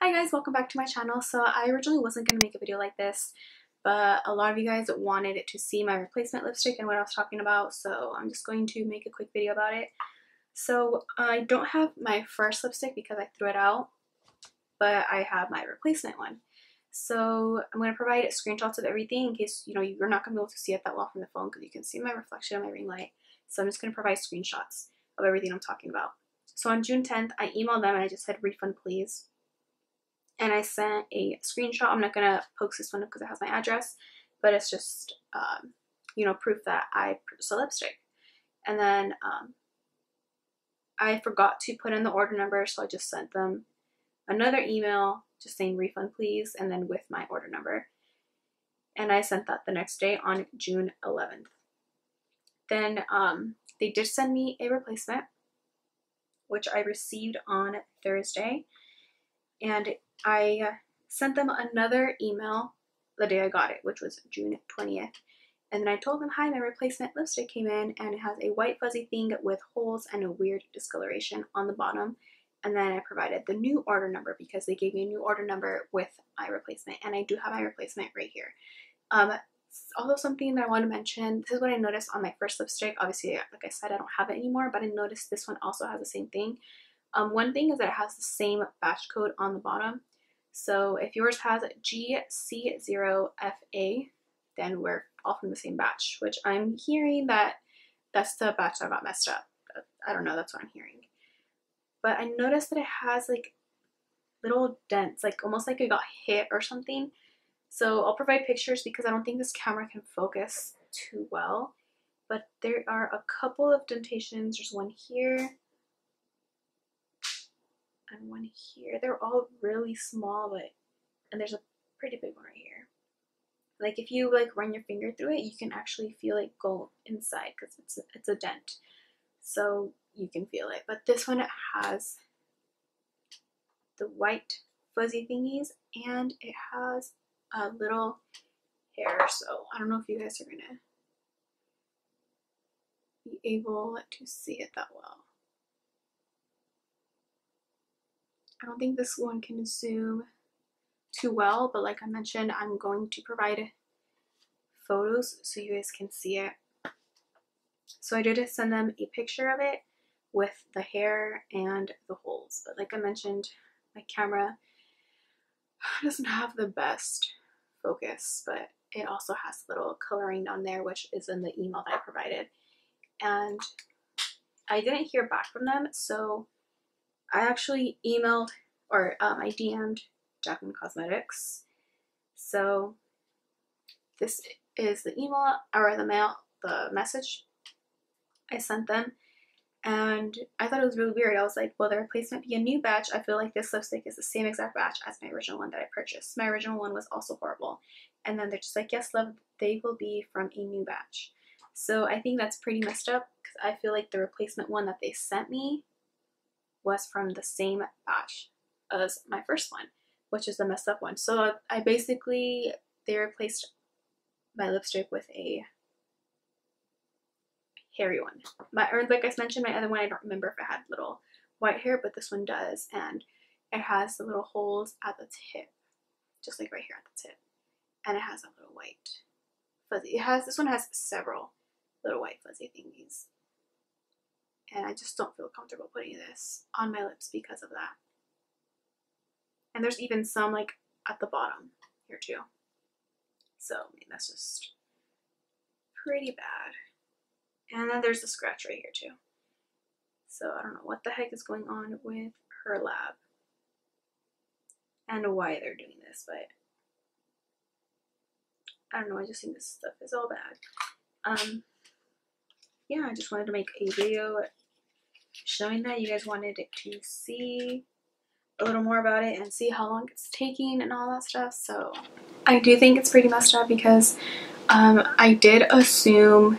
Hi guys, welcome back to my channel. So I originally wasn't going to make a video like this, but a lot of you guys wanted to see my replacement lipstick and what I was talking about, so I'm just going to make a quick video about it. So I don't have my first lipstick because I threw it out, but I have my replacement one. So I'm going to provide screenshots of everything in case you're not going to be able to see it that well from the phone because you can see my reflection on my ring light. So I'm just going to provide screenshots of everything I'm talking about. So on June 10th, I emailed them and I just said refund please. And I sent a screenshot. I'm not gonna post this one because it has my address, but it's just proof that I purchased a lipstick. And then I forgot to put in the order number, so I just sent them another email just saying refund please, and then with my order number. And I sent that the next day on June 11th. Then they did send me a replacement, which I received on Thursday, and I sent them another email the day I got it, which was June 20th. And then I told them, hi, my replacement lipstick came in and it has a white fuzzy thing with holes and a weird discoloration on the bottom. And then I provided the new order number because they gave me a new order number with my replacement. And I do have my replacement right here. Also something that I want to mention, this is what I noticed on my first lipstick. Obviously, like I said, I don't have it anymore, but I noticed this one also has the same thing. One thing is that it has the same batch code on the bottom. So if yours has GC0FA, then we're all from the same batch, which I'm hearing that's the batch that got messed up. I don't know, that's what I'm hearing. But I noticed that it has like little dents, like almost like it got hit or something. So I'll provide pictures because I don't think this camera can focus too well. But there are a couple of dentations. There's one here and one here. They're all really small, and there's a pretty big one right here. Like if you like run your finger through it, you can actually feel it go inside because it's a dent, so you can feel it. But this one, it has the white fuzzy thingies and it has a little hair. So I don't know if you guys are gonna be able to see it that well. I don't think this one can zoom too well, but like I mentioned, I'm going to provide photos so you guys can see it. So I did send them a picture of it with the hair and the holes, but like I mentioned, my camera doesn't have the best focus, but it also has little coloring down there, which is in the email that I provided. And I didn't hear back from them, so I actually emailed, or I DM'd Jaclyn Cosmetics. So this is the email, or the message I sent them, and I thought it was really weird. I was like, will the replacement be a new batch? I feel like this lipstick is the same exact batch as my original one that I purchased. My original one was also horrible. And then they're just like, yes, love, they will be from a new batch. So I think that's pretty messed up because I feel like the replacement one that they sent me was from the same batch as my first one, which is the messed up one. So they replaced my lipstick with a hairy one. Or like I mentioned, my other one, I don't remember if it had little white hair, but this one does, and it has the little holes at the tip, just like right here at the tip, and it has a little white fuzzy. This one has several little white fuzzy thingies, and I just don't feel comfortable putting this on my lips because of that. And there's even some like at the bottom here too. So I mean, that's just pretty bad. And then there's the scratch right here too. So I don't know what the heck is going on with her lab and why they're doing this, but I don't know, I just think this stuff is all bad. Yeah, I just wanted to make a video showing that. You guys wanted to see a little more about it and see how long it's taking and all that stuff. So I do think it's pretty messed up because I did assume,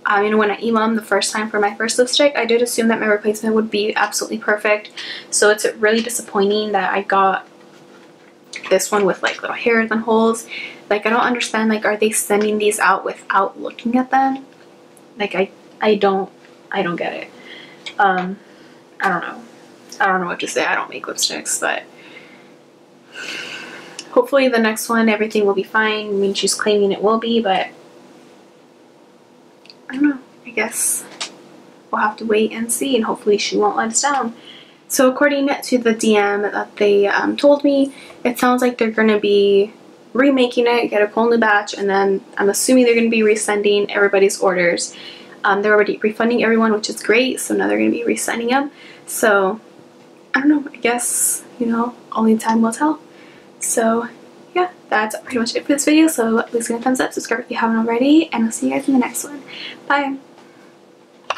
when I emailed them the first time for my first lipstick, I did assume that my replacement would be absolutely perfect. So it's really disappointing that I got this one with like little hairs and holes. Like I don't understand, like are they sending these out without looking at them? Like I don't get it. I don't know what to say. I don't make lipsticks, but hopefully the next one everything will be fine. I mean, she's claiming it will be, but I don't know. I guess we'll have to wait and see, and hopefully she won't let us down. So according to the DM that they told me, it sounds like they're going to be remaking it, get a whole new batch, and then I'm assuming they're going to be resending everybody's orders. They're already refunding everyone, which is great, so now they're going to be resending them. So I don't know, I guess, you know, only time will tell. So yeah, that's pretty much it for this video. So please give me a thumbs up, subscribe if you haven't already, and I'll see you guys in the next one. Bye!